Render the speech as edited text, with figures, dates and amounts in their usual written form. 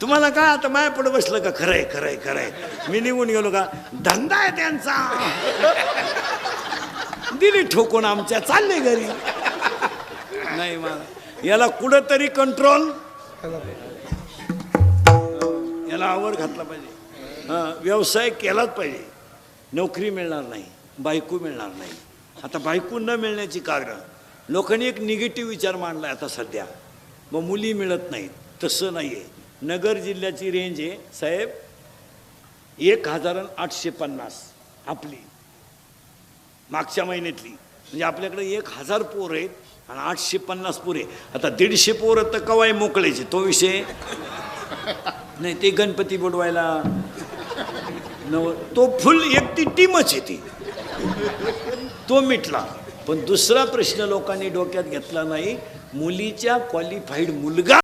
तुम्हाला काय आता माया पुढे बसलं का? खरंय खरंय खरंय. मी निघून गेलो का? धंदा आहे त्यांचा. दिली ठोकून आमच्या, चालले घरी. नाही मला याला कुठंतरी कंट्रोल, याला आवर घातला पाहिजे. व्यवसाय केलाच पाहिजे. नोकरी मिळणार नाही, बायको मिळणार नाही. आता बायको न मिळण्याची कारण लोकांनी एक निगेटिव्ह विचार मांडला आता सध्या. मग मुली मिळत नाहीत. तसं नाही आहे. नगर जिल्ह्याची रेंज आहे साहेब 1850 आपली मागच्या महिन्यातली. म्हणजे आपल्याकडे 1000 पोर आहेत आणि 850 पोरे. आता 150 पोरं तर कवाय मोकळेचे, तो विषय नाही. ते गणपती बुडवायला तो फुल एक ती टीमच आहे ती, तो मिटला. पण दुसरा प्रश्न लोकांनी डोक्यात घेतला नाही. मुलीच्या क्वालिफाईड मुलगा